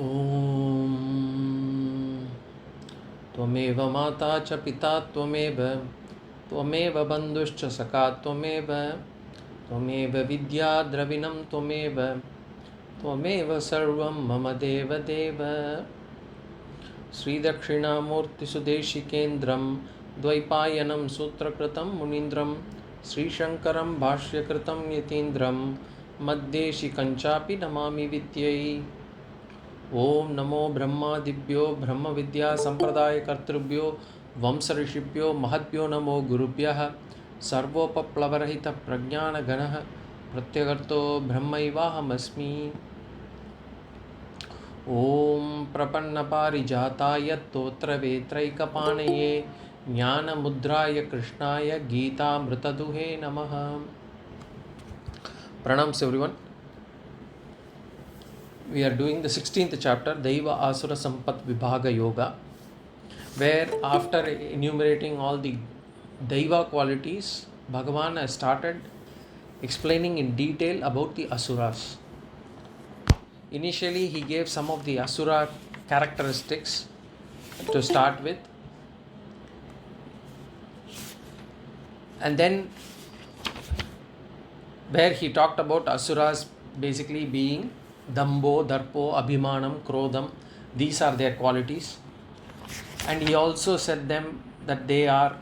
ॐ त्वमेव माता च पिता त्वमेव बन्धुश्च सखा त्वमेव विद्या द्रविणं त्वमेव सर्वं मम देवदेव श्रीदक्षिणामूर्तिसुदेशिकेन्द्रं द्वैपायनं सूत्रकृतं मुनीन्द्रं श्रीशङ्करं भाष्यकृतं यतीन्द्रं मद्देशिकञ्चापि नमामि विद्यै। ओम नमो ब्रह्मादिभ्यो ब्रह्मविद्यासम्प्रदायकर्तृभ्यो वंशऋषिभ्यो महद्भ्यो नमो गुरुभ्यः। सर्वोपप्लवरहितप्रज्ञानघनः प्रत्यगर्तो ब्रह्मैवाहमस्मि। ओम प्रपन्नपारिजाताय तोत्रवेत्रैकपाणये ज्ञानमुद्राय कृष्णाय गीतामृतदुहे नमः। Pranams everyone. We are doing the 16th chapter, Daiva Asura Sampat Vibhaga Yoga, where after enumerating all the Daiva qualities, Bhagavan has started explaining in detail about the Asuras. Initially, he gave some of the Asura characteristics to start with, and then where he talked about Asuras basically being Dambo, Darpo, Abhimanam, Krodham, these are their qualities. And he also said them that they are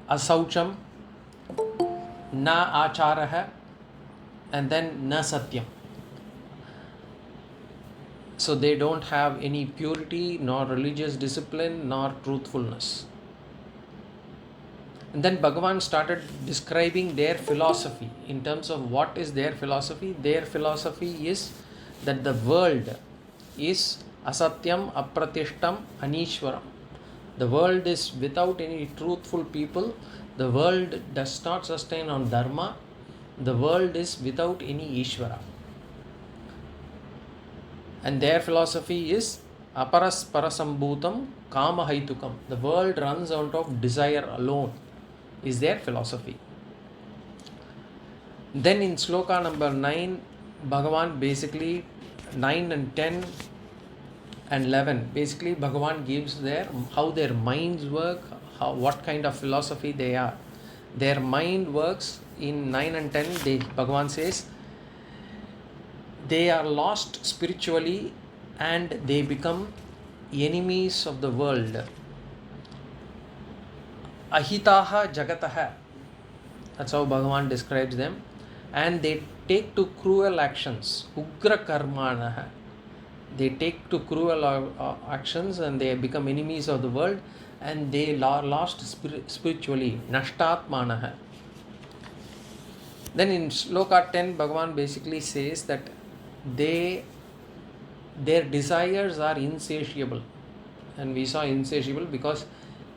Asaucham, Na Acharaha, and then Na Satyam. So they don't have any purity, nor religious discipline, nor truthfulness. And then Bhagavan started describing their philosophy in terms of what is their philosophy. Their philosophy is that the world is asatyam, apratishtam, anishwaram. The world is without any truthful people. The world does not sustain on dharma. The world is without any Ishvara. And their philosophy is aparas parasambhutam kama haitukam. The world runs out of desire alone, is their philosophy. Then in Sloka number 9, Bhagavan basically 9 and 10 and 11, basically Bhagavan gives how their minds work, what kind of philosophy they are. Their mind works in 9 and 10, Bhagavan says, they are lost spiritually and they become enemies of the world. Ahitaha jagataha, that's how Bhagavan describes them, and they take to cruel actions. Ugra karmanaha, they take to cruel actions and they become enemies of the world, and they are lost spiritually. Nashtatmanaha. Then in Sloka 10, Bhagavan basically says that their desires are insatiable, and we saw insatiable because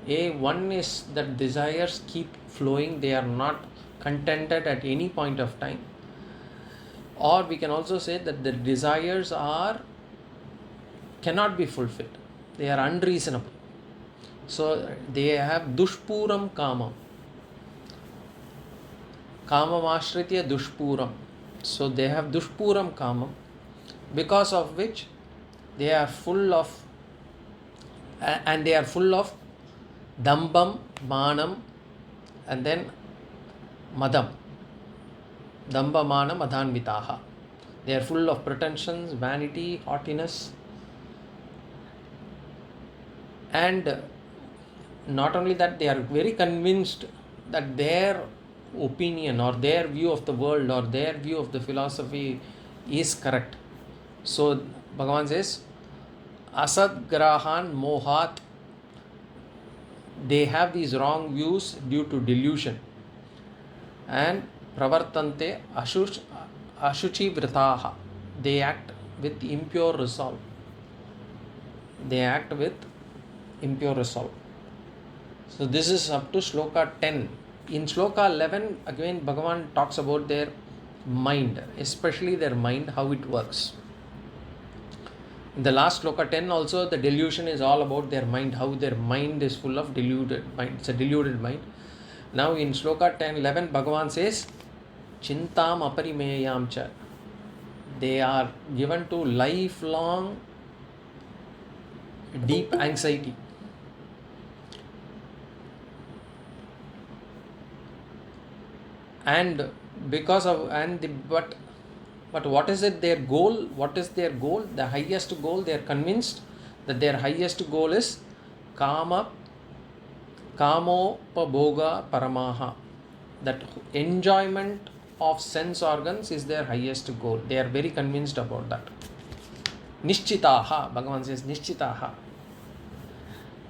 one is that desires keep flowing, they are not contented at any point of time. Or we can also say that the desires cannot be fulfilled, they are unreasonable. So they have dushpuram kamam, kamam ashritya dushpuram. So they have dushpuram kamam, because of which they are full of dambam, manam, and then madam. Damba, mana, madhanvitaha. They are full of pretensions, vanity, haughtiness. And not only that, they are very convinced that their opinion or their view of the world or their view of the philosophy is correct. So Bhagavan says, asad grahan mohat, they have these wrong views due to delusion. And pravartante ashuchi vritaha, they act with impure resolve. So this is up to Sloka 10. In Sloka 11, again Bhagavan talks about their mind, especially their mind, how it works. In the last Sloka 10 also, the delusion is all about their mind, how their mind is full of deluded mind. It's a deluded mind. Now in Sloka 10:11, Bhagavan says, Chintam aparimeyam cha. They are given to lifelong deep anxiety. And because of but what is it their goal? What is their goal? The highest goal, they are convinced that their highest goal is kama kamopabhoga paramaha, that enjoyment of sense organs is their highest goal. They are very convinced about that. Nishchitaha, Bhagavan says nishchitaha.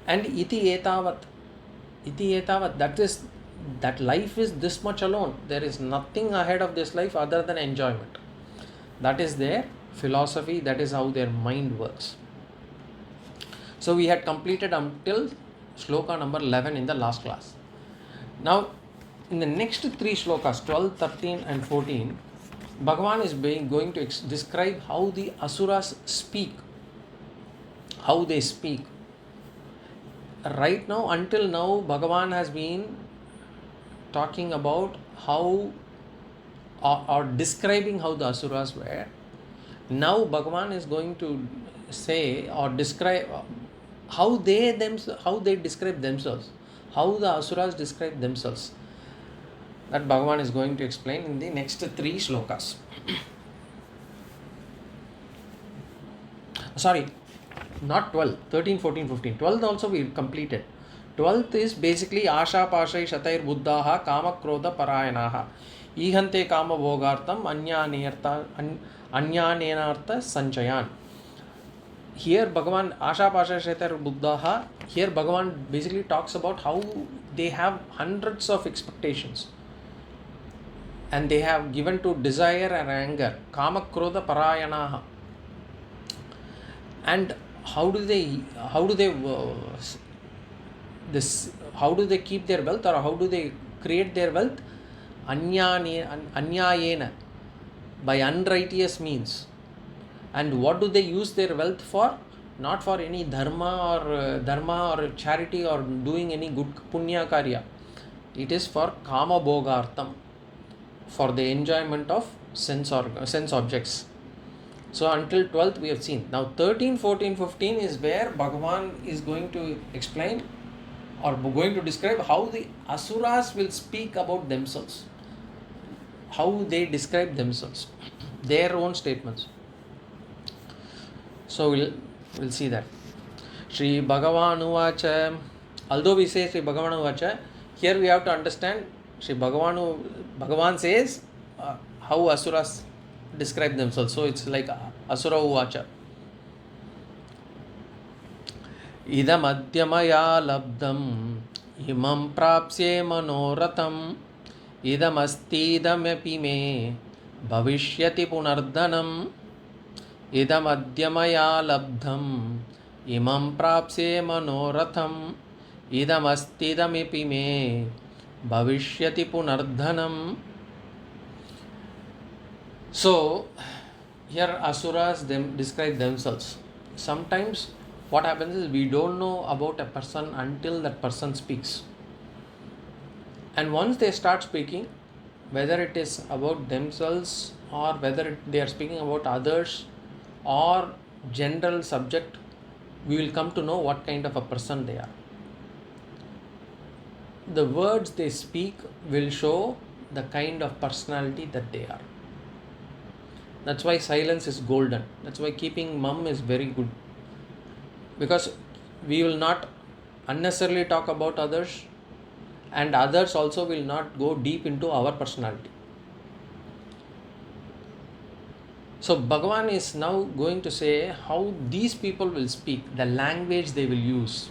And iti etavat, that is, that life is this much alone. There is nothing ahead of this life other than enjoyment. That is their philosophy. That is how their mind works. So we had completed until Sloka number 11 in the last class. Now in the next three Slokas, 12, 13 and 14, Bhagavan is going to describe how the Asuras speak. How they speak. Right now, until now, Bhagavan has been talking about how or describing how the Asuras were. Now Bhagavan is going to say or describe how they describe themselves, how the Asuras describe themselves. That Bhagavan is going to explain in the next three Slokas. Sorry, not 12, 13, 14, 15. 12th also we completed. 12th is basically Asha Pashai Shatair Buddhaha Kama Krodha Parayanaha Ihante Kama Bhogartam Anyanenartha Sanchayan. Here Bhagavan Asha Pasha Shatair Buddhaha, here Bhagavan basically talks about how they have hundreds of expectations and they have given to desire and anger, Kama Krodha Parayanaha. And how do they keep their wealth, or how do they create their wealth? Anyayena, by unrighteous means. And what do they use their wealth for? Not for any dharma or charity or doing any good punya karya. It is for kama bhogartham, for the enjoyment of sense objects. So until 12th we have seen. Now 13, 14, 15 is where Bhagavan is going to explain or going to describe how the Asuras will speak about themselves. How they describe themselves. Their own statements. So we'll see that. Shri Bhagavan Uvacha. Although we say Shri Bhagavan Uvacha, here we have to understand Shri Bhagavan says how Asuras describe themselves. So it's like Asura Uvacha. Idam adyamaya labdam imam prapsye manoratam idam asti idam api me bhavishyati punardhanam idam adyamaya labdam imam prapsye manoratham idam asti idam api me bhavishyati punardhanam. So here Asuras describe themselves. Sometimes what happens is we don't know about a person until that person speaks. And once they start speaking, whether it is about themselves or whether they are speaking about others or general subject, we will come to know what kind of a person they are. The words they speak will show the kind of personality that they are. That's why silence is golden. That's why keeping mum is very good. Because we will not unnecessarily talk about others, and others also will not go deep into our personality. So Bhagavan is now going to say how these people will speak, the language they will use.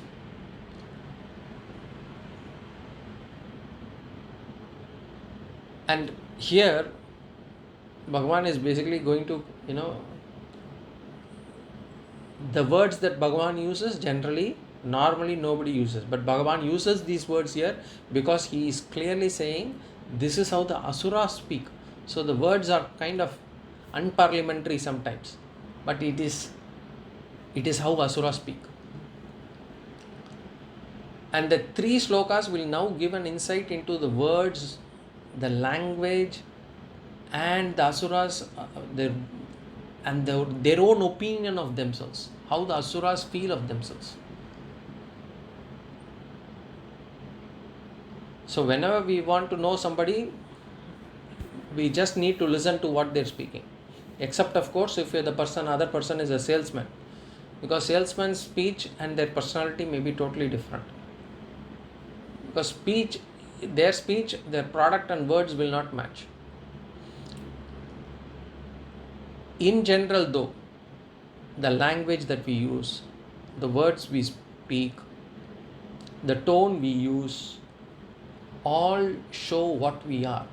And here Bhagavan is basically going to, the words that Bhagavan uses normally nobody uses. But Bhagavan uses these words here because he is clearly saying this is how the Asuras speak. So the words are kind of unparliamentary sometimes. But it is how Asuras speak. And the three slokas will now give an insight into the words, the language, and the Asuras, and their own opinion of themselves, how the Asuras feel of themselves. So whenever we want to know somebody, we just need to listen to what they're speaking. Except of course if the other person is a salesman, because salesman's speech and their personality may be totally different. Because their product and words will not match. In general though, the language that we use, the words we speak, the tone we use, all show what we are.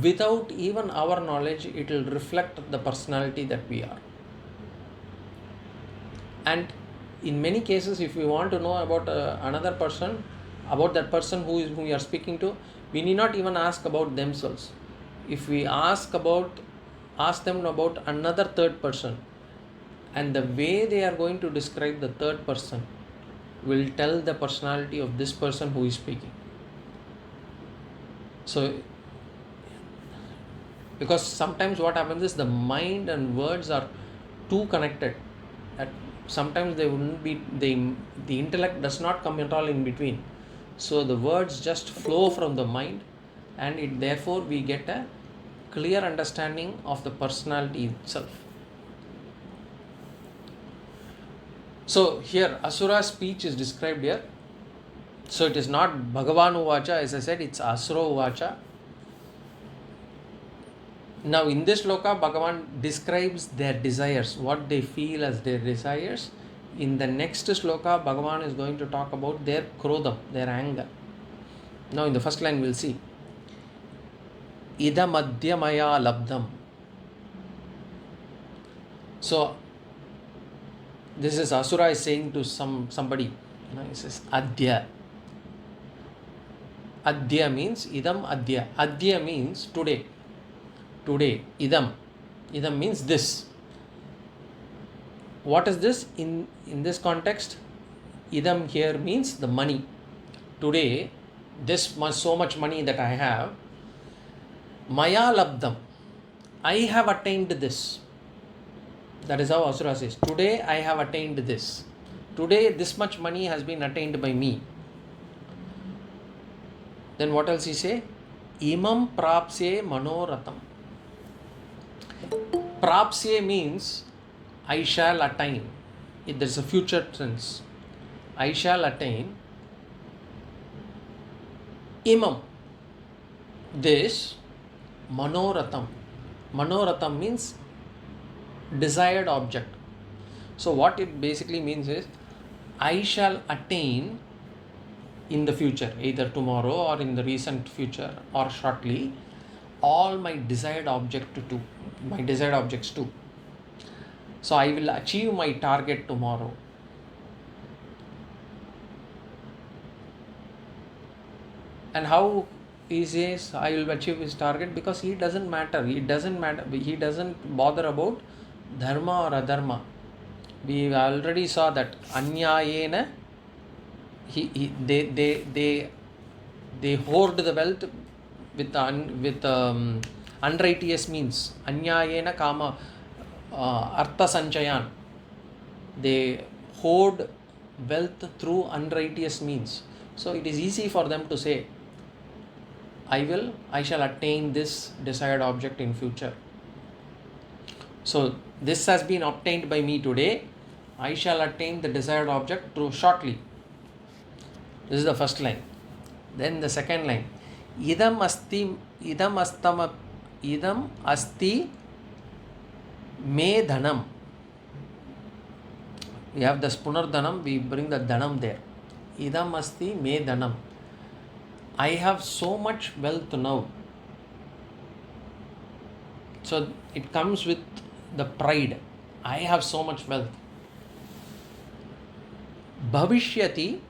Without even our knowledge, it will reflect the personality that we are. And in many cases, if we want to know about another person, about that person whom we are speaking to, we need not even ask about themselves. If we ask them about another third person, and the way they are going to describe the third person will tell the personality of this person who is speaking. So, because sometimes what happens is the mind and words are too connected, that sometimes they wouldn't be, the intellect does not come at all in between. So the words just flow from the mind, and therefore we get a clear understanding of the personality itself. So here Asura speech is described here. So it is not Bhagavan Uvacha, as I said, it's Asura Uvacha. Now in this Sloka, Bhagavan describes their desires, what they feel as their desires. In the next Sloka, Bhagavan is going to talk about their krodham, their anger. Now in the first line we'll see, Idam adya maya labdham. So this is Asura is saying to somebody, he says adya. Adya means idam adya. Adya means today. Today, idam means this. What is this in this context? Idam here means the money. Today, so much money that I have, maya labdham, I have attained this. That is how Asura says, today I have attained this. Today this much money has been attained by me. Then what else he say? Imam prapsye manoratham. Prapsye means I shall attain. There is a future tense. I shall attain. Imam, this, manoratham. Manoratham means desired object. So what it basically means is, I shall attain in the future, either tomorrow or in the recent future or shortly, all my desired objects too. So I will achieve my target tomorrow. And how he says I will achieve his target? Because he doesn't matter. He doesn't bother about dharma or adharma. We already saw that anyayena, they hoard the wealth with unrighteous means. Anyayena kama artha sanchayan. They hoard wealth through unrighteous means. So it is easy for them to say, I shall attain this desired object in future. So this has been obtained by me today. I shall attain the desired object shortly. This is the first line. Then the second line, idam asti me dhanam. We have the punardhanam, we bring the dhanam there. Idam asti me dhanam. I have so much wealth now. So it comes with the pride. I have so much wealth. Bhavishyati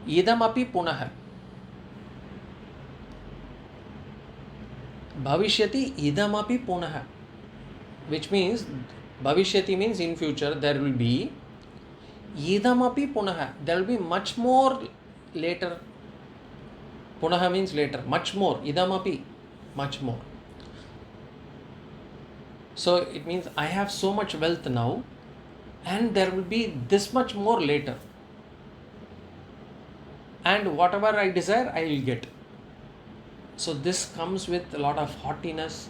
idamapi punaha. Bhavishyati idamapi punaha. Which means, Bhavishyati means in future there will be, idamapi punaha. There will be much more later. Punaha means later. Much more. Idamapi. Much more. So it means I have so much wealth now, and there will be this much more later. And whatever I desire, I will get. So this comes with a lot of haughtiness.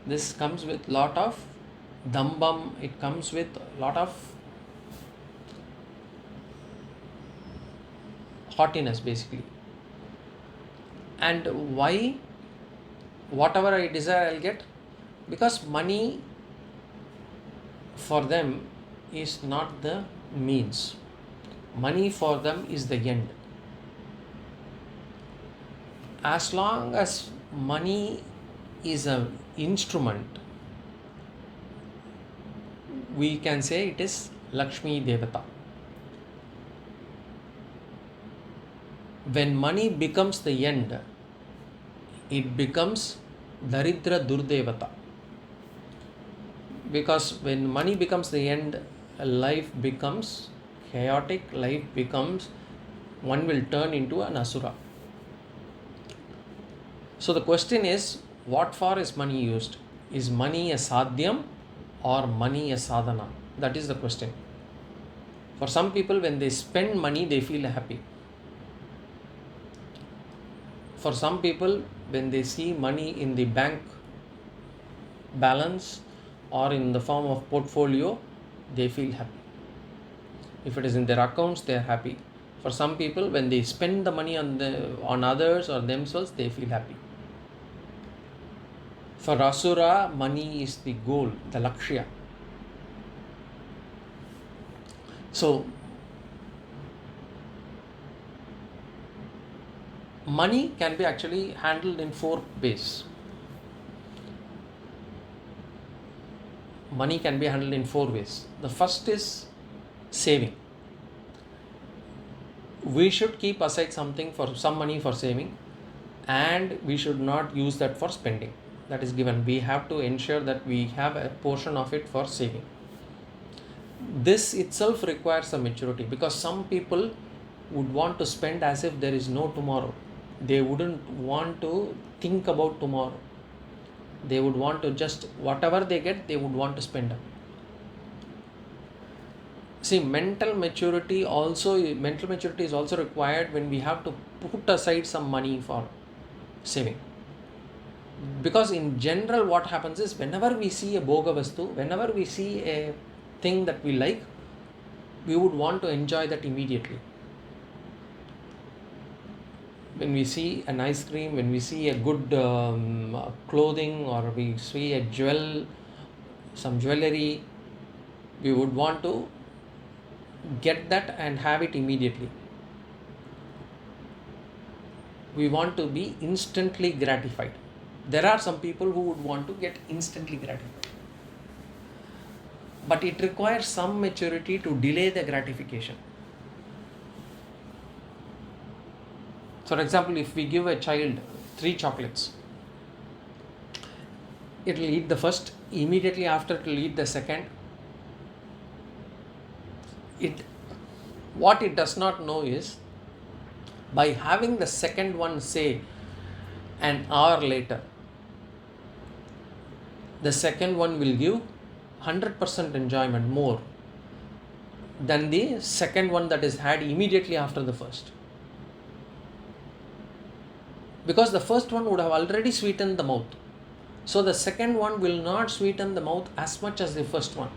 This comes with a lot of dambam. It comes with a lot of haughtiness, basically. And why? Whatever I desire, I'll get. Because money for them is not the means. Money for them is the end. As long as money is an instrument, we can say it is Lakshmi Devata. When money becomes the end, it becomes Daridra Durdevata. Because when money becomes the end, life becomes chaotic, one will turn into an Asura. So the question is, what for is money used? Is money a sadhyam or money a sadhana? That is the question. For some people, when they spend money, they feel happy. For some people, when they see money in the bank balance or in the form of portfolio, they feel happy. If it is in their accounts, they are happy. For some people, when they spend the money on others or themselves, they feel happy. For Asura, money is the goal, the lakshya. So, money can be actually handled in 4 ways. Money can be handled in 4 ways. The first is saving. We should keep aside some money for saving, and we should not use that for spending. That is given. We have to ensure that we have a portion of it for saving. This itself requires a maturity, because some people would want to spend as if there is no tomorrow. They wouldn't want to think about tomorrow. They would want to just, whatever they get, they would want to spend it. See, mental maturity is also required when we have to put aside some money for saving. Because in general, what happens is, whenever we see a bhoga vastu, whenever we see a thing that we like, we would want to enjoy that immediately. When we see an ice cream, when we see a good clothing, or we see some jewelry, we would want to get that and have it immediately. We want to be instantly gratified. There are some people who would want to get instantly gratified. But it requires some maturity to delay the gratification. For example, if we give a child 3 chocolates, it will eat the first, immediately after it will eat the second. What it does not know is, by having the second one, say, an hour later, the second one will give 100% enjoyment more than the second one that is had immediately after the first. Because the first one would have already sweetened the mouth. So the second one will not sweeten the mouth as much as the first one.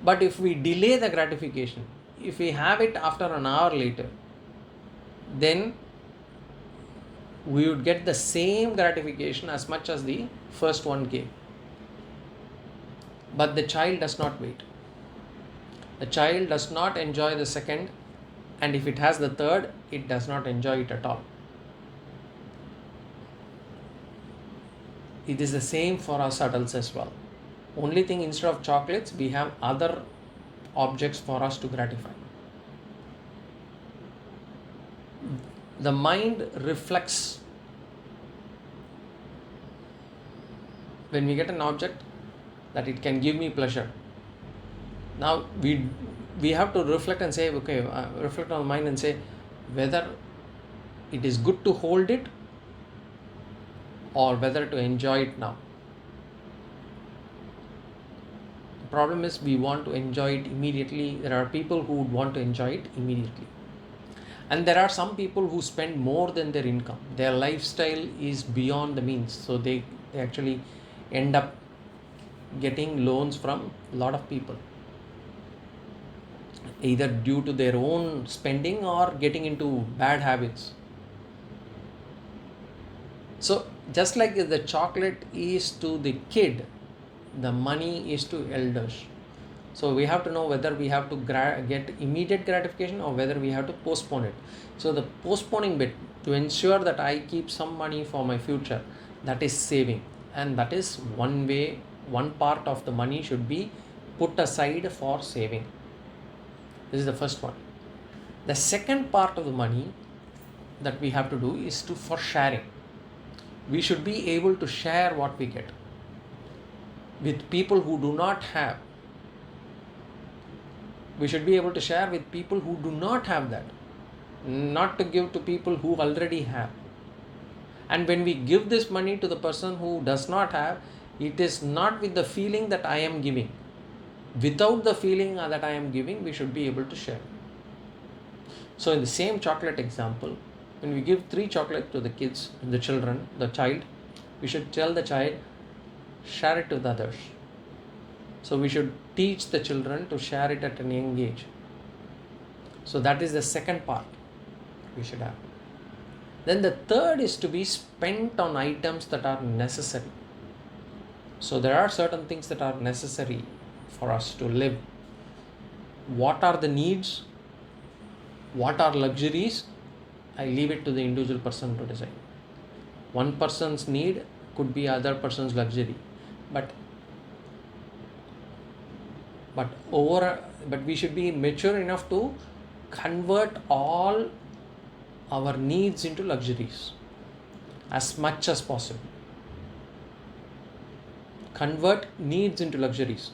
But if we delay the gratification, if we have it after an hour later, then we would get the same gratification as much as the first one gave. But the child does not wait. The child does not enjoy the second, and if it has the third, it does not enjoy it at all. It is the same for us adults as well. Only thing, instead of chocolates, we have other objects for us to gratify. The mind reflects. When we get an object, that it can give me pleasure. Now we have to reflect and say, okay, reflect on the mind and say whether it is good to hold it or whether to enjoy it now. problem is we want to enjoy it immediately. There are people who would want to enjoy it immediately. And there are some people who spend more than their income. Their lifestyle is beyond the means. So they actually end up getting loans from a lot of people, either due to their own spending or getting into bad habits. So just like the chocolate is to the kid, the money is to elders. So we have to know whether we have to get immediate gratification or whether we have to postpone it. So the postponing bit, to ensure that I keep some money for my future, that is saving. And that is one way, one part of the money should be put aside for saving. This is the first one. The second part of the money that we have to do is for sharing. We should be able to share what we get with people who do not have. We should be able to share with people who do not have that, not to give to people who already have. And when we give this money to the person who does not have, it is not with the feeling that I am giving. Without the feeling that I am giving, we should be able to share. So in the same chocolate example, when we give 3 chocolates to the kids, the children, the child, we should tell the child, share it with others. So we should teach the children to share it at an young age. So that is the second part we should have. Then the third is to be spent on items that are necessary. So there are certain things that are necessary for us to live. What are the needs? What are luxuries? I leave it to the individual person to decide. One person's need could be other person's luxury. But we should be mature enough to convert all our needs into luxuries as much as possible. Convert needs into luxuries,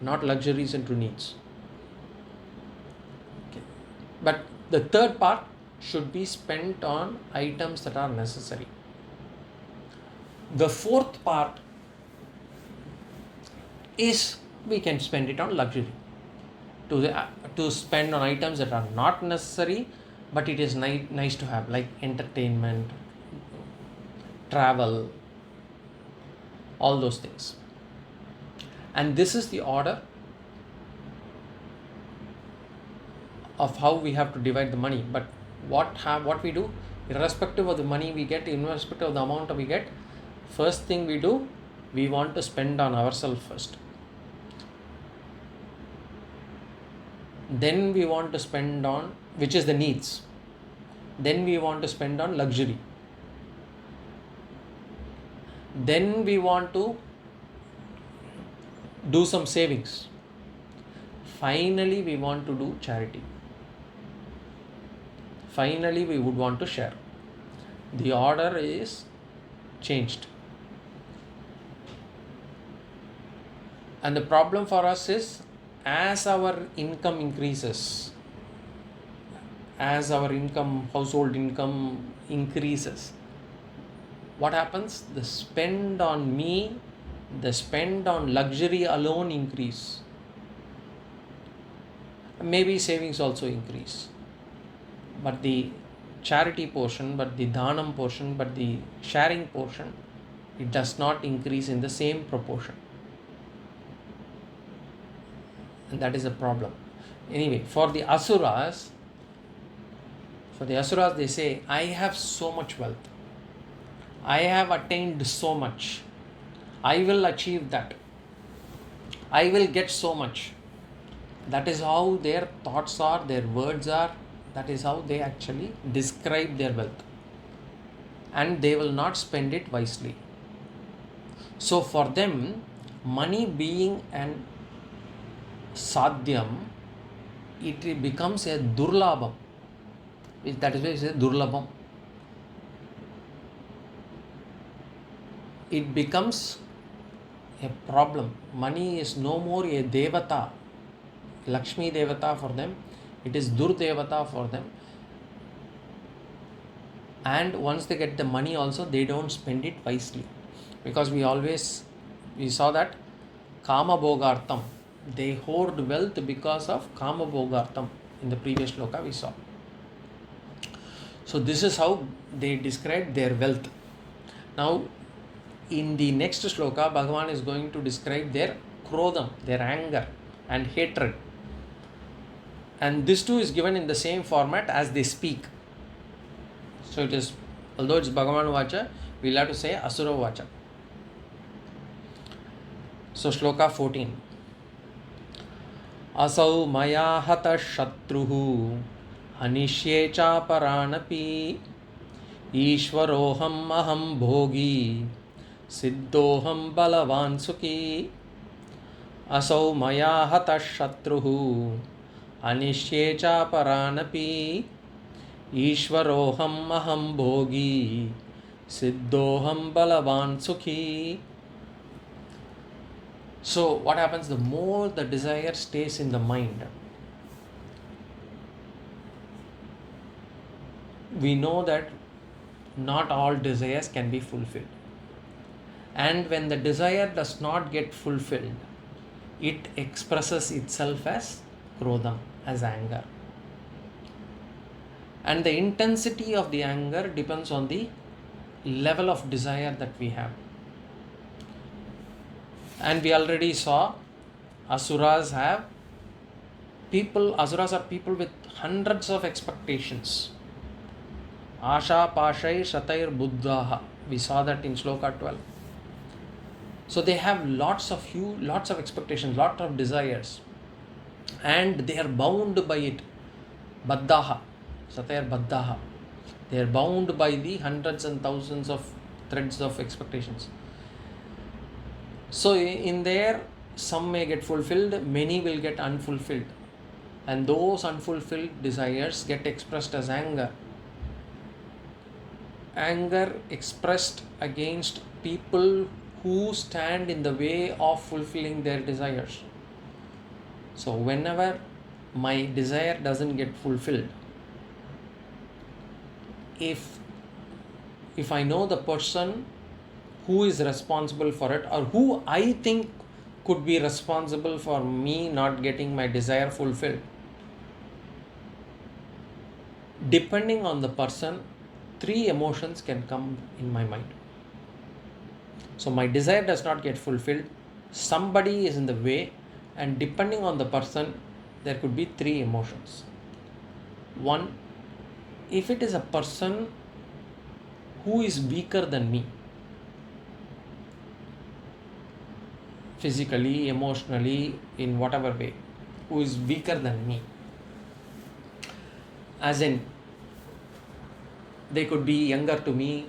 not luxuries into needs. Okay. But the third part should be spent on items that are necessary. The fourth part is we can spend it on luxury. To spend on items that are not necessary, but it is nice to have, like entertainment, travel, all those things. And this is the order of how we have to divide the money. But what we do, irrespective of the money we get, irrespective of the amount we get, first thing we do, we want to spend on ourselves first. Then we want to spend on, which is the needs. Then we want to spend on luxury. Then we want to do some savings. Finally, we want to do charity. Finally, we would want to share. The order is changed. And the problem for us is, as our income increases, as our household income increases, what happens? The spend on me, the spend on luxury alone increase. Maybe savings also increase. But the charity portion, but the dhanam portion, but the sharing portion, it does not increase in the same proportion. And that is a problem. Anyway, for the Asuras, they say, I have so much wealth. I have attained so much. I will achieve that. I will get so much. That is how their thoughts are, their words are. That is how they actually describe their wealth. And they will not spend it wisely. So for them, money being an sadhyam, it becomes a durlabham. That is why it is durlabham. It becomes a problem. Money is no more a devata, Lakshmi devata for them. It is durdevata for them. And once they get the money also, they don't spend it wisely. Because we saw that Kama Bogartam. They hoard wealth because of Kama Bogartam. In the previous Sloka we saw. So this is how they describe their wealth. Now in the next Sloka, Bhagavan is going to describe their krodham, their anger and hatred. And this too is given in the same format as they speak. So it is, although it's Bhagavan Vacha, we'll have to say Asura Vacha. So Shloka 14. Asau maya hata shatruhu hanishye cha paranapi Ishwaroham aham bhogi siddhoham balavan sukhi Asau maya hata shatruhu hanishye cha paranapi Ishwaroham aham bhogi siddhoham balavan sukhi. So what happens? The more the desire stays in the mind, we know that not all desires can be fulfilled. And when the desire does not get fulfilled, it expresses itself as krodham, as anger. And the intensity of the anger depends on the level of desire that we have. And we already saw Asuras are people with hundreds of expectations. Asha Pashai Shatair Buddhaha. We saw that in Sloka 12. So they have lots of expectations, lots of desires. And they are bound by it. Baddhaha. Shatair Baddhaha. They are bound by the hundreds and thousands of threads of expectations. So in there, some may get fulfilled, many will get unfulfilled. And those unfulfilled desires get expressed as anger. Anger expressed against people who stand in the way of fulfilling their desires. So whenever my desire doesn't get fulfilled, if I know the person who is responsible for it, or who I think could be responsible for me not getting my desire fulfilled, depending on the person, 3 emotions can come in my mind. So my desire does not get fulfilled, somebody is in the way, and depending on the person, there could be 3 emotions. 1, if it is a person who is weaker than me, physically, emotionally, in whatever way, who is weaker than me, as in they could be younger to me,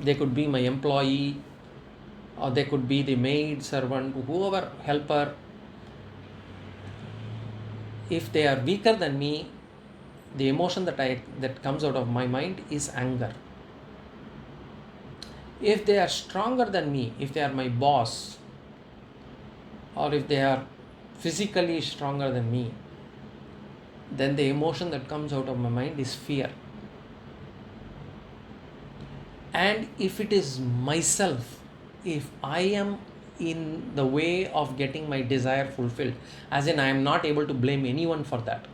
they could be my employee, or they could be the maid, servant, whoever, helper. If they are weaker than me, the emotion that comes out of my mind is anger. If they are stronger than me, if they are my boss, or if they are physically stronger than me, then the emotion that comes out of my mind is fear. And if it is myself, if I am in the way of getting my desire fulfilled, as in I am not able to blame anyone for that,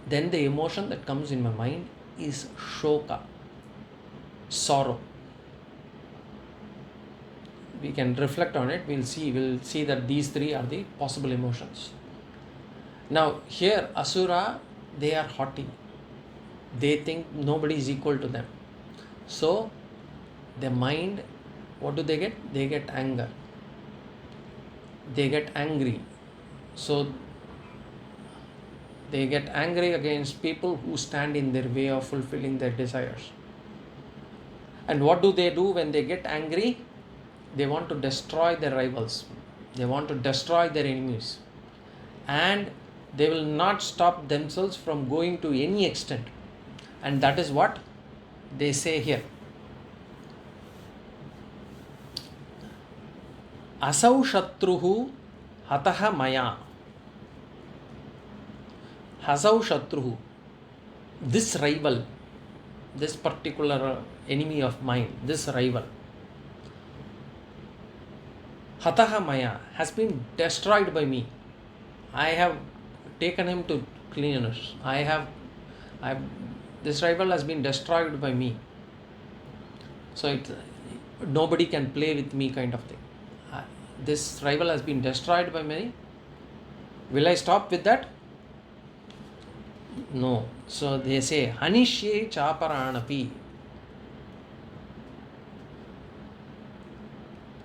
then the emotion that comes in my mind is shoka, sorrow. We can reflect on it, we'll see that these 3 are the possible emotions. Now here Asura, they are haughty, they think nobody is equal to them. So their mind, what do they get? They get anger, they get angry. So they get angry against people who stand in their way of fulfilling their desires. And what do they do when they get angry? They want to destroy their rivals, they want to destroy their enemies, and they will not stop themselves from going to any extent. And that is what they say here. Asau shatruhu hataha maya. Asau shatruhu, this rival, this particular enemy of mine, this rival, Hataha Maya has been destroyed by me. I have taken him to cleaners. This rival has been destroyed by me. So nobody can play with me, kind of thing. This rival has been destroyed by me. Will I stop with that? No. So they say, Hanishye chaparanapi.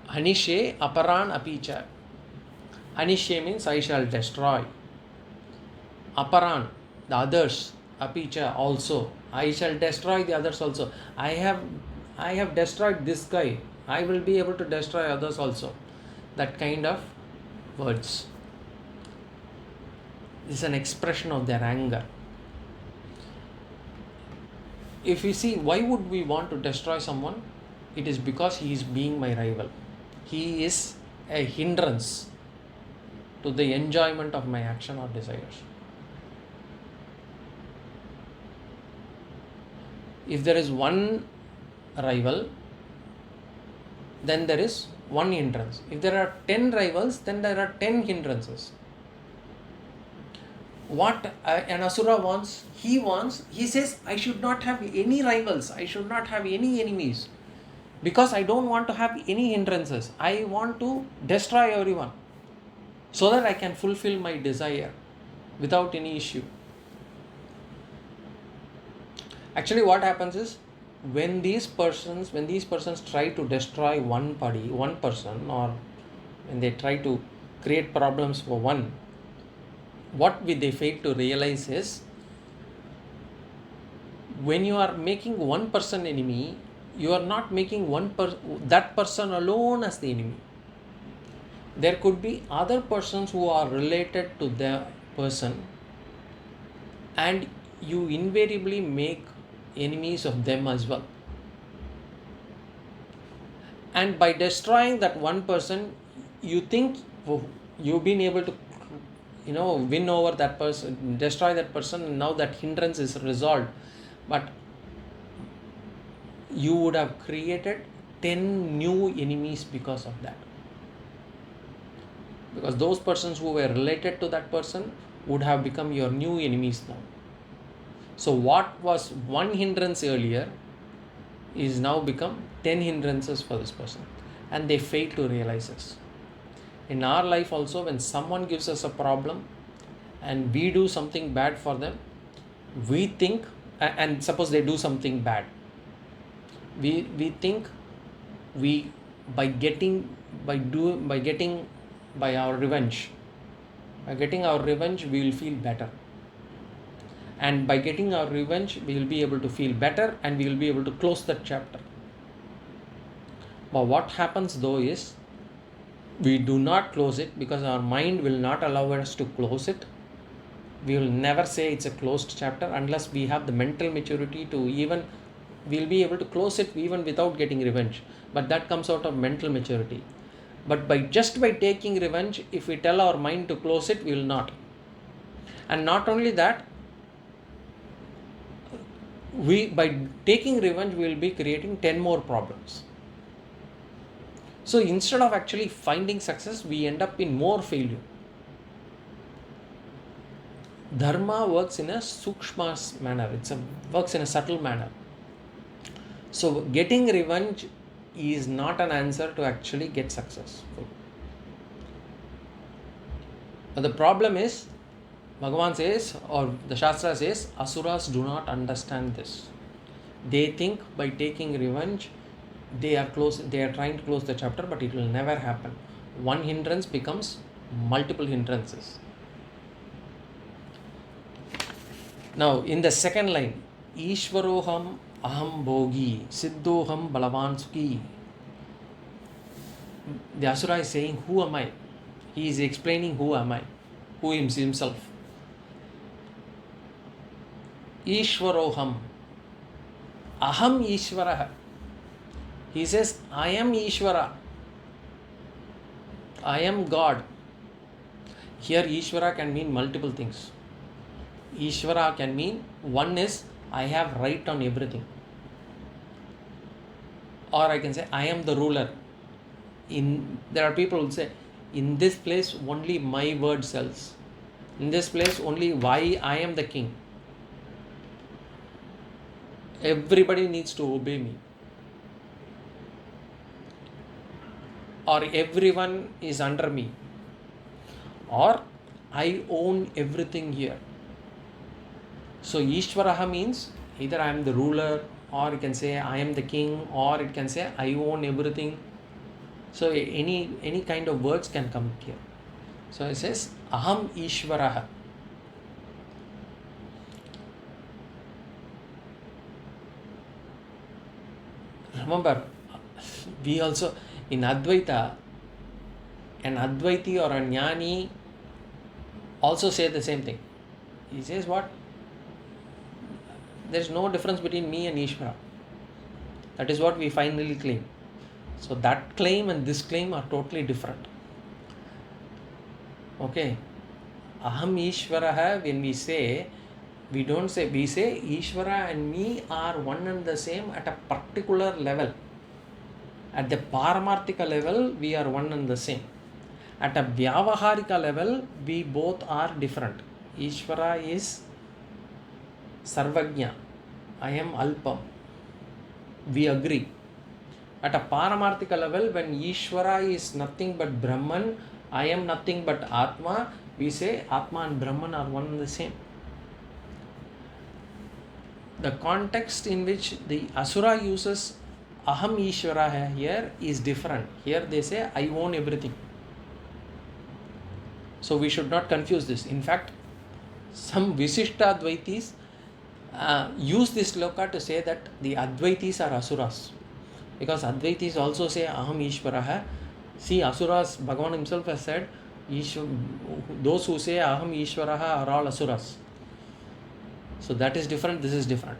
Hanishye aparan apicha. Hanishye means I shall destroy. Aparan, the others. Apicha, also. I shall destroy the others also. I have destroyed this guy. I will be able to destroy others also. That kind of words. This is an expression of their anger. If we see, why would we want to destroy someone? It is because he is being my rival. He is a hindrance to the enjoyment of my action or desires. If there is one rival, then there is one hindrance. If there are 10 rivals, then there are 10 hindrances. What an Asura wants, he says, I should not have any rivals, I should not have any enemies, because I don't want to have any hindrances. I want to destroy everyone so that I can fulfill my desire without any issue. Actually, what happens is, when these persons try to destroy one person, or when they try to create problems for one, what they fail to realize is, when you are making one person enemy, you are not making that person alone as the enemy. There could be other persons who are related to the person, and you invariably make enemies of them as well. And by destroying that one person, you think you've been able to win over that person, destroy that person, and now that hindrance is resolved. But you would have created 10 new enemies because of that. Because those persons who were related to that person would have become your new enemies now. So what was one hindrance earlier is now become 10 hindrances for this person. And they fail to realize this. In our life also, when someone gives us a problem and we do something bad for them, we think, and suppose they do something bad, we think by getting our revenge, we will feel better. And by getting our revenge, we will be able to feel better, and we will be able to close that chapter. But what happens though is, we do not close it because our mind will not allow us to close it. We will never say it's a closed chapter unless we have the mental maturity to we'll be able to close it even without getting revenge. But that comes out of mental maturity. But by taking revenge, if we tell our mind to close it, we will not. And not only that, by taking revenge, we will be creating 10 more problems. So instead of actually finding success, we end up in more failure. Dharma works in a sukshma manner. Works in a subtle manner. So getting revenge is not an answer to actually get successful. But the problem is, Bhagavan says, or the Shastra says, Asuras do not understand this. They think by taking revenge, they are trying to close the chapter, but it will never happen. One hindrance becomes multiple hindrances. Now, in the second line, Ishvaroham aham bhogi, siddhoham balavan sukhi. The Asura is saying, who am I? He is explaining who am I, who is himself. Ishvaroham, aham Ishvaraha. He says, I am Ishvara. I am God. Here Ishvara can mean multiple things. Ishvara can mean, one is, I have right on everything. Or I can say, I am the ruler. There are people who say, in this place only my word sells. In this place only why I am the king. Everybody needs to obey me. Or everyone is under me. Or I own everything here. So Ishvaraha means either I am the ruler, or you can say I am the king, or it can say I own everything. So any kind of words can come here. So it says Aham Ishvaraha. Remember, we also in Advaita, an Advaiti or a Jnani also say the same thing. He says what? There is no difference between me and Ishvara. That is what we finally claim. So that claim and this claim are totally different. Okay. Aham Ishvaraha, when we say, we don't say, we say Ishvara and me are one and the same at a particular level. At the Paramarthika level, we are one and the same. At a Vyavaharika level, we both are different. Ishvara is Sarvajna. I am Alpam. We agree. At a Paramarthika level, when Ishvara is nothing but Brahman, I am nothing but Atma, we say Atma and Brahman are one and the same. The context in which the Asura uses Aham Ishvara here is different. Here they say, I own everything. So we should not confuse this. In fact, some Visishta Advaitis use this sloka to say that the Advaitis are Asuras. Because Advaitis also say Aham Ishvara. See, Asuras, Bhagavan himself has said, those who say Aham Ishvara are all Asuras. So that is different, this is different.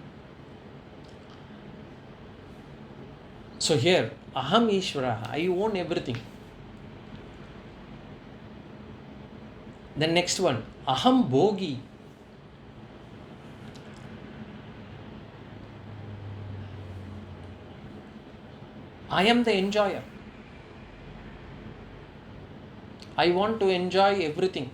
So here, Aham Ishvara, I own everything. The next one, Aham Bhogi. I am the enjoyer. I want to enjoy everything.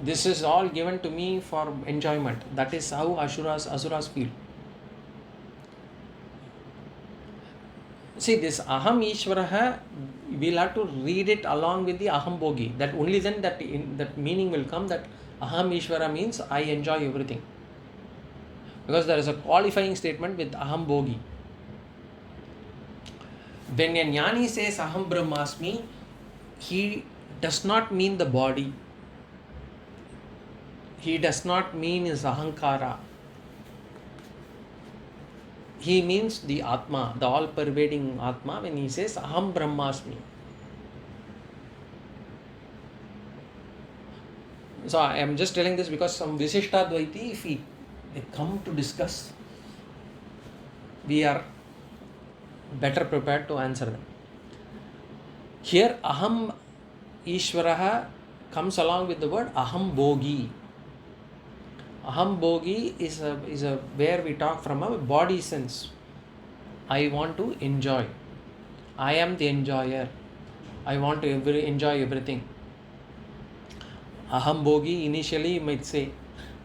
This is all given to me for enjoyment. That is how Asuras feel. See, this Aham Ishvaraha, we'll have to read it along with the Aham Bhogi. That only then that meaning will come, that Aham Ishvara means I enjoy everything. Because there is a qualifying statement with Aham Bhogi. When a Jnani says Aham Brahmasmi, he does not mean the body. He does not mean his ahamkaara. He means the Atma, the all-pervading Atma, when he says Aham Brahmasmi. So I am just telling this because some Visishta Dvaiti, if they come to discuss, we are better prepared to answer them. Here Aham Ishvaraha comes along with the word Aham Bhogi. Aham Bhogi is a where we talk from a body sense. I want to enjoy. I am the enjoyer. I want to enjoy everything. Aham Bhogi initially you might say,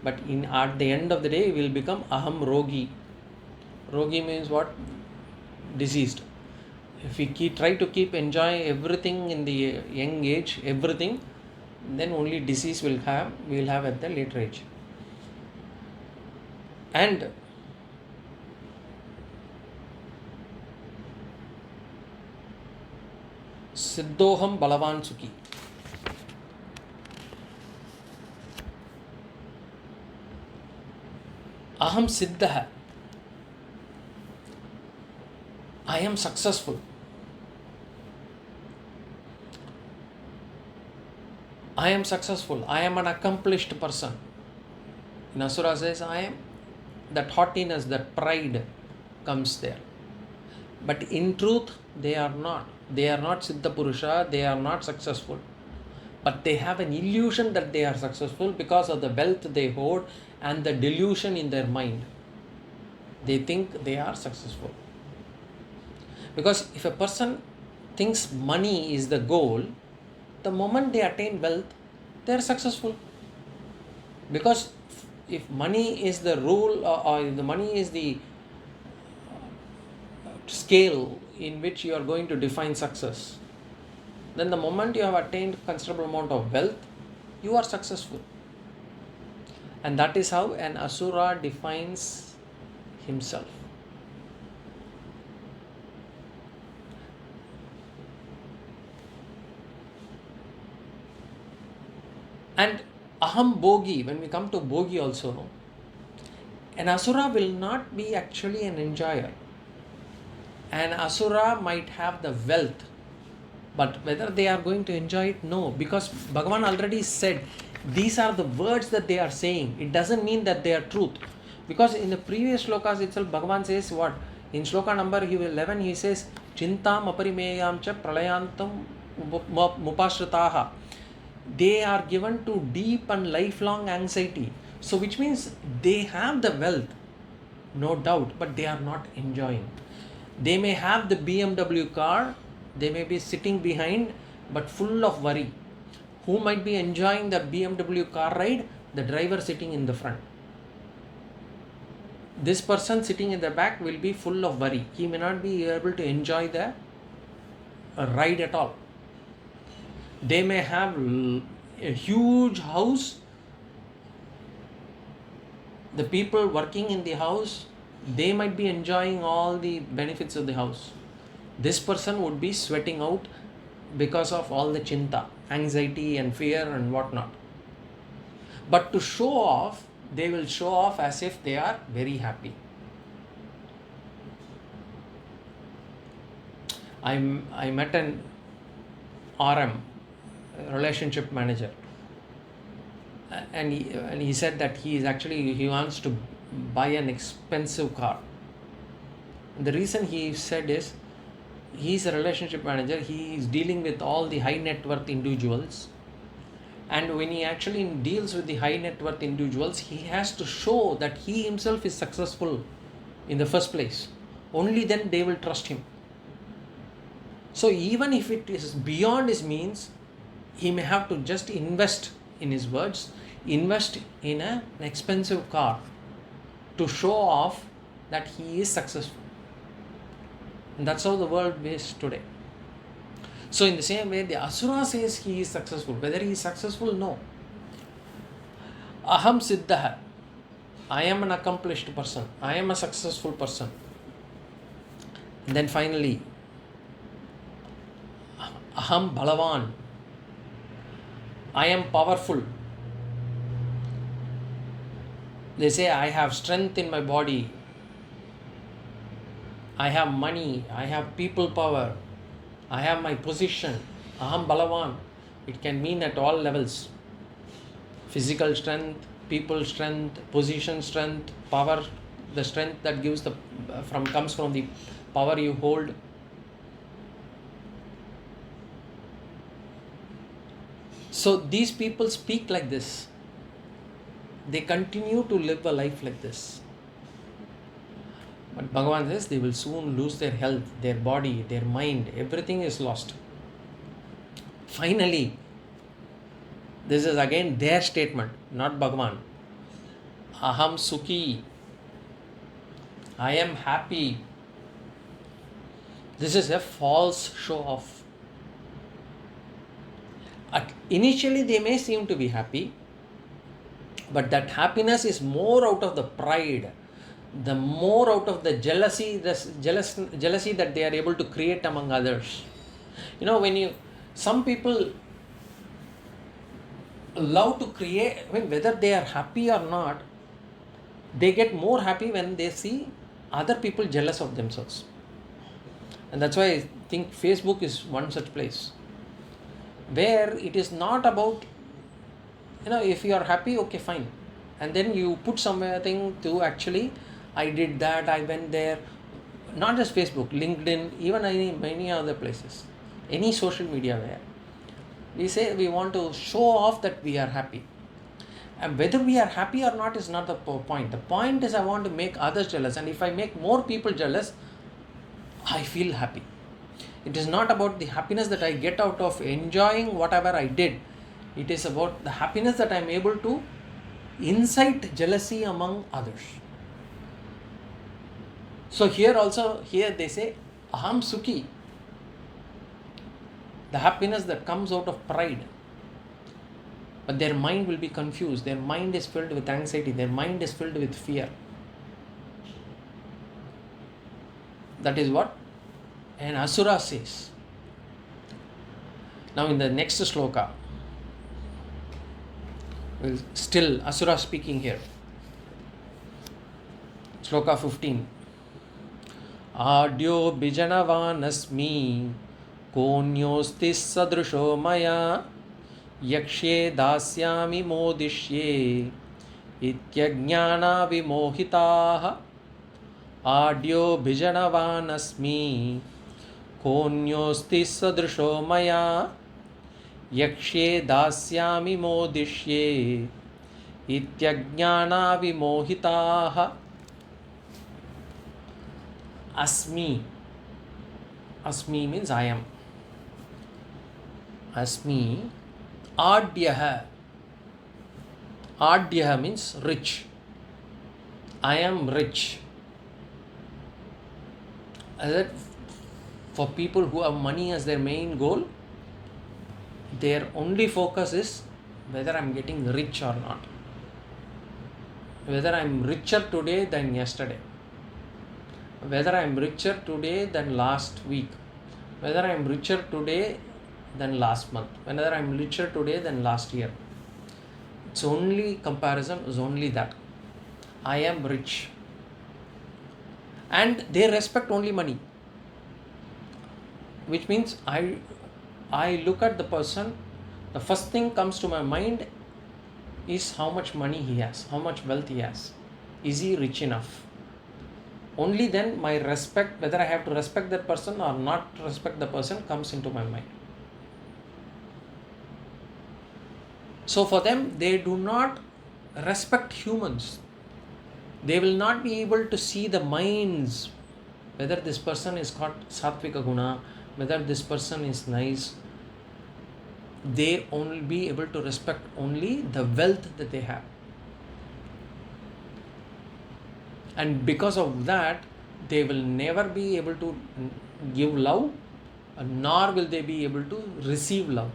but at the end of the day will become Aham Rogi. Rogi means what? Diseased. If we try to keep enjoying everything in the young age, everything, then only disease we will have at the later age. And Siddhoham Balavan Sukhi. Aham Siddha. I am successful. I am successful. I am an accomplished person. In Asura says, I am. That haughtiness, that pride comes there. But in truth, they are not. They are not Siddha Purusha, they are not successful. But they have an illusion that they are successful because of the wealth they hold and the delusion in their mind. They think they are successful. Because if a person thinks money is the goal, the moment they attain wealth, they are successful. Because if money is the rule, or the money is the scale in which you are going to define success, then the moment you have attained considerable amount of wealth, you are successful. And that is how an Asura defines himself. And aham bogi, when we come to bogi also, an Asura will not be actually an enjoyer. An Asura might have the wealth, but whether they are going to enjoy it, no, because Bhagavan already said these are the words that they are saying. It doesn't mean that they are truth. Because in the previous slokas itself, Bhagavan says what? In sloka number 11, he says, Chintam aparimeyam cha pralayantam mupashritaha. They are given to deep and lifelong anxiety. So which means they have the wealth, no doubt, but they are not enjoying. They may have the BMW car, they may be sitting behind, but full of worry. Who might be enjoying the BMW car ride? The driver sitting in the front. This person sitting in the back will be full of worry. He may not be able to enjoy the ride at all. They may have a huge house. The people working in the house, they might be enjoying all the benefits of the house. This person would be sweating out because of all the chinta, anxiety and fear and whatnot. But to show off, they will show off as if they are very happy. I met an RM, relationship manager, and he said that he wants to buy an expensive car. And the reason he said is, he's a relationship manager, he is dealing with all the high net worth individuals, and when he actually deals with the high net worth individuals, he has to show that he himself is successful in the first place. Only then they will trust him. So even if it is beyond his means, he may have to just invest, in his words, invest in an expensive car to show off that he is successful. And that's how the world is today. So in the same way, the Asura says he is successful. Whether he is successful, no. Aham siddha. I am an accomplished person. I am a successful person. And then finally, aham balavan. I am powerful. They say I have strength in my body. I have money. I have people power. I have my position. Aham balavan. It can mean at all levels. Physical strength, people strength, position strength, power, the strength that comes from the power you hold. So these people speak like this. They continue to live a life like this. But Bhagavan says they will soon lose their health, their body, their mind, everything is lost. Finally, this is again their statement, not Bhagavan. Aham sukhi. I am happy. This is a false show off. Initially, they may seem to be happy, but that happiness is more out of the pride, the more out of the jealousy that they are able to create among others. Some people love to create, whether they are happy or not, they get more happy when they see other people jealous of themselves. And that's why I think Facebook is one such place, where it is not about, if you are happy, okay, fine. And then you put something to actually, I did that, I went there. Not just Facebook, LinkedIn, even many other places. Any social media where we say we want to show off that we are happy. And whether we are happy or not is not the point. The point is I want to make others jealous. And if I make more people jealous, I feel happy. It is not about the happiness that I get out of enjoying whatever I did. It is about the happiness that I am able to incite jealousy among others. So here they say aham sukhi, the happiness that comes out of pride. But their mind will be confused. Their mind is filled with anxiety. Their mind is filled with fear. That is what an Asura says. Now in the next sloka, still Asura speaking here. Sloka 15. Adyo bijanavanasmi konyosti sadrusho maya yakshe dasyami modishye ityajnana vimohitaha. Adyo bijanavanasmi konyosti sadrusho maya yakshe dasyami modishye ityajnana vimohitaha. Asmi means I am. Asmi Adyaha means rich. I am rich. As that for people who have money as their main goal, their only focus is whether I am getting rich or not. Whether I am richer today than yesterday. Whether I am richer today than last week. Whether I am richer today than last month. Whether I am richer today than last year. Its only comparison is only that. I am rich. And they respect only money. Which means I look at the person, the first thing comes to my mind is how much money he has, how much wealth he has. Is he rich enough? Only then my respect, whether I have to respect that person or not respect the person, comes into my mind. So for them, they do not respect humans. They will not be able to see the minds, whether this person is got sattvika guna, whether this person is nice. They only be able to respect only the wealth that they have. And because of that, they will never be able to give love, nor will they be able to receive love.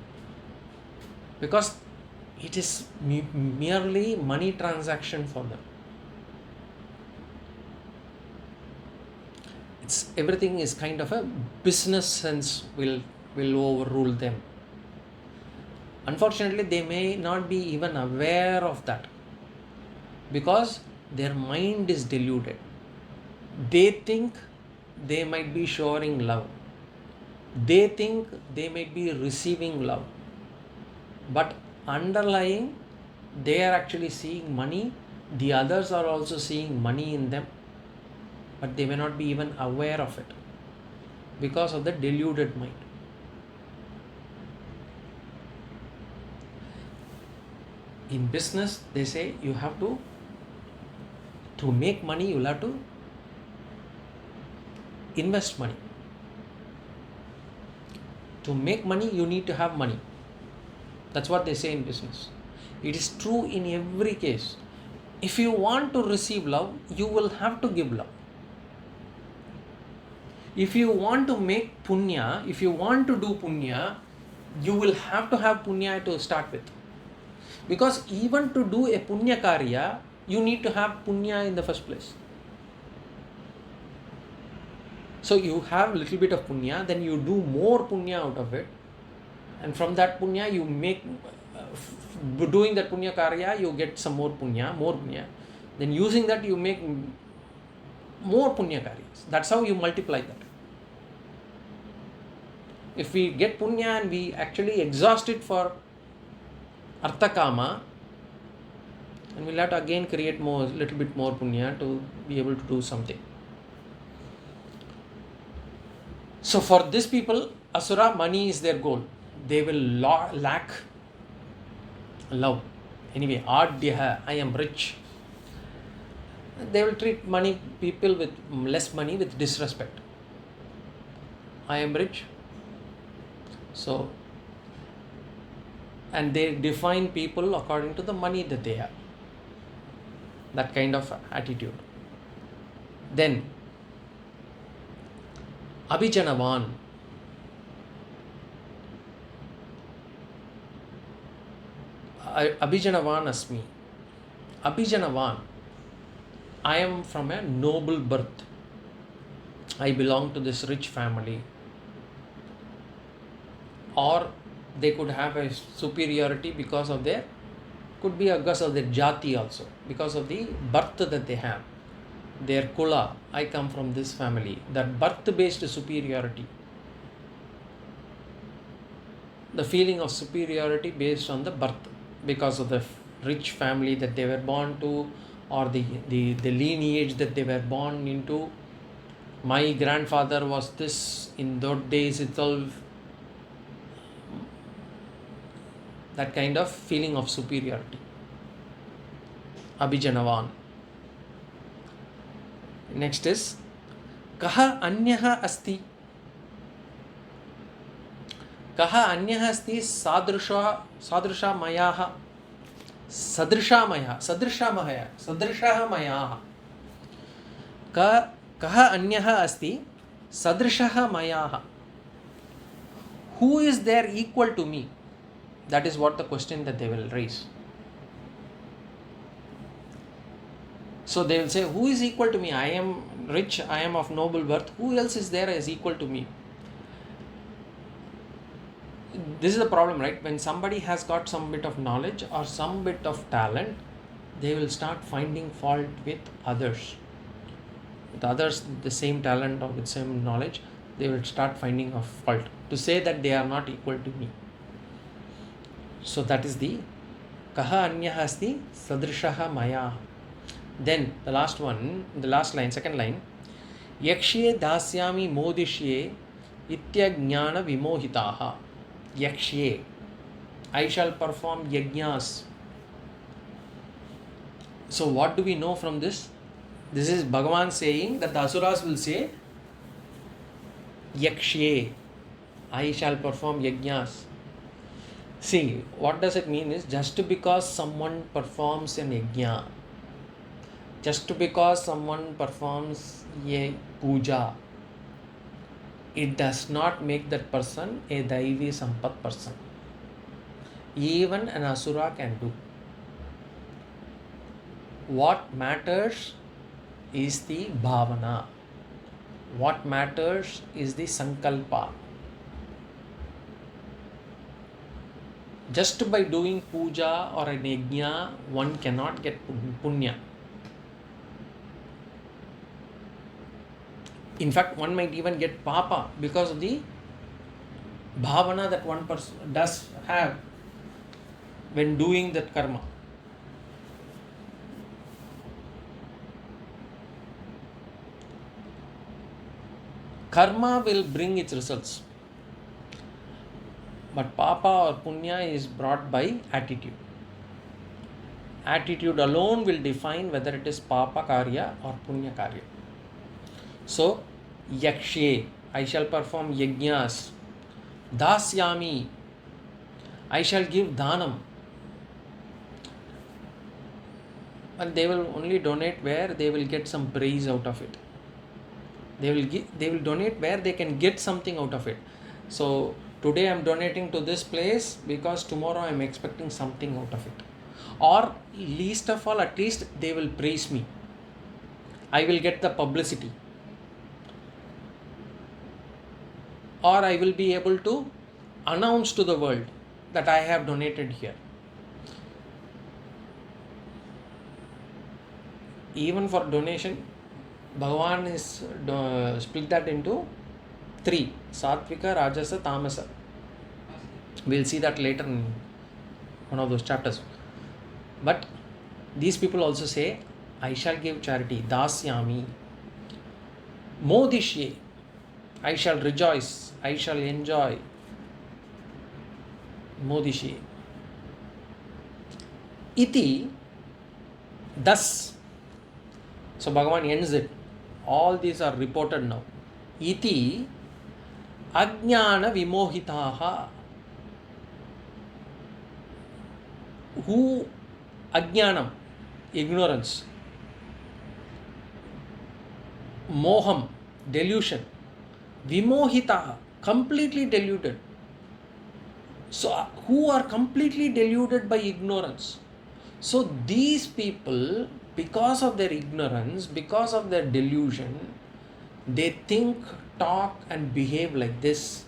Because it is merely money transaction for them. Everything is kind of a business sense will overrule them. Unfortunately, they may not be even aware of that because their mind is deluded. They think they might be showering love. They think they might be receiving love. But underlying, they are actually seeing money. The others are also seeing money in them. But they may not be even aware of it because of the deluded mind. In business, they say you have to make money, you'll have to invest money. To make money, you need to have money. That's what they say in business. It is true in every case. If you want to receive love, you will have to give love. If you want to make punya, if you want to do punya, you will have to have punya to start with. Because even to do a punya karya, you need to have punya in the first place. So you have a little bit of punya, then you do more punya out of it. And from that punya, you make, doing that punya karya, you get some more punya. Then using that, you make more punya karyas. That's how you multiply that. If we get punya and we actually exhaust it for artha kama, and we'll have to again create little bit more punya to be able to do something. So for these people, Asura, money is their goal. They will lack love. Anyway, adyaha, I am rich. They will treat people with less money with disrespect. I am rich. So, and they define people according to the money that they have. That kind of attitude. Then, Abhijanavan. Abhijanavan asmi. Abhijanavan. I am from a noble birth. I belong to this rich family. Or they could have a superiority because of their, could be because of their jati also, because of the birth that they have, their kula. I come from this family. That birth-based superiority, the feeling of superiority based on the birth, because of the rich family that they were born to, or the lineage that they were born into. My grandfather was this in those days itself. That kind of feeling of superiority. Abhijanavan. Next is Kaha Anyaha Asti. Kaha Anyaha Asti Sadrisha Mayaha. Sadrisha Mayaha. Kaha Anyaha Asti Sadrishaha Mayaha. Who is there equal to me? That is what the question that they will raise. So they will say, who is equal to me? I am rich, I am of noble birth. Who else is there as equal to me? This is the problem, right? When somebody has got some bit of knowledge or some bit of talent, they will start finding fault with others. With others, the same talent or with same knowledge, they will start finding a fault to say that they are not equal to me. So that is the Kaha Anyaha Asti Sadrishaha Maya. Then the last one, the last line, second line, Yakshye Dasyami Modishye Ityajnana Vimohitaha. Yakshye, I shall perform yajnas. So what do we know from this? This is Bhagavan saying that the Asuras will say, Yakshye, I shall perform yajnas. See, what does it mean is, just because someone performs an yajna, just because someone performs a puja, it does not make that person a Daivi Sampat person. Even an Asura can do. What matters is the bhavana. What matters is the sankalpa. Just by doing puja or an yajna, one cannot get punya. In fact, one might even get papa because of the bhavana that one person does have when doing that karma. Karma will bring its results, but papa or punya is brought by attitude. Attitude alone will define whether it is papa karya or punya karya. So, yakshye, I shall perform yajnas. Dasyami, I shall give dhanam. And they will only donate where they will get some praise out of it. They will donate where they can get something out of it. So today I am donating to this place because tomorrow I am expecting something out of it. Or least of all, at least they will praise me. I will get the publicity. Or I will be able to announce to the world that I have donated here. Even for donation, Bhagavan is split that into 3: Satvika, Rajasa, Tamasa. We'll see that later in one of those chapters. But these people also say, I shall give charity. Dasyami. Modishye, I shall rejoice. I shall enjoy. Modishye. Iti, thus. So Bhagavan ends it. All these are reported now. Iti, Ajnana vimohitaha. Who ajnanam, ignorance, moham, delusion, vimohitaha, completely deluded. So who are completely deluded by ignorance. So these people, because of their ignorance, because of their delusion, they think, talk and behave like this.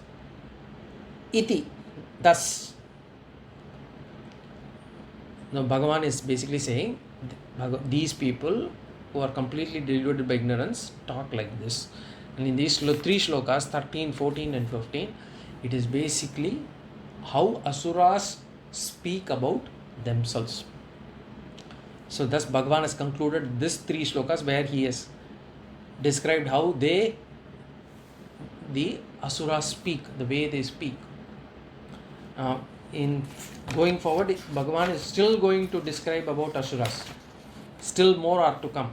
Iti, thus. Now Bhagavan is basically saying these people who are completely deluded by ignorance talk like this. And in these three shlokas, 13, 14 and 15, it is basically how Asuras speak about themselves. So thus Bhagavan has concluded these three shlokas where he has described how the Asuras speak, the way they speak. In going forward, Bhagavan is still going to describe about Asuras. Still more are to come.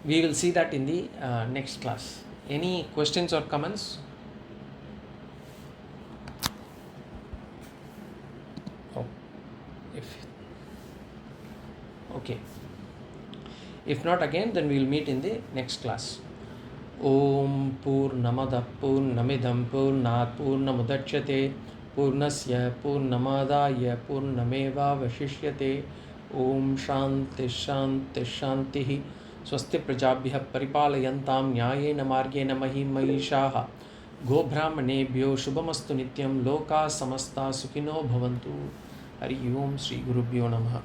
We will see that in the next class. Any questions or comments? Oh, okay. If not, again, then we will meet in the next class. Om Purnamada Purnamidam Purnat Purnamudachyate Purnasya Purnamadaya Purnameva Vashishyate. Om Shanti Shanti Shanti. Swasti Prajabhyah Paripalayantam Nyayena Margena Mahimahishah Gobhramanebhyo Shubhamastu Nityam Loka Samasta Sukhino Bhavantu. Hari Om Shri Gurubhyo Namaha.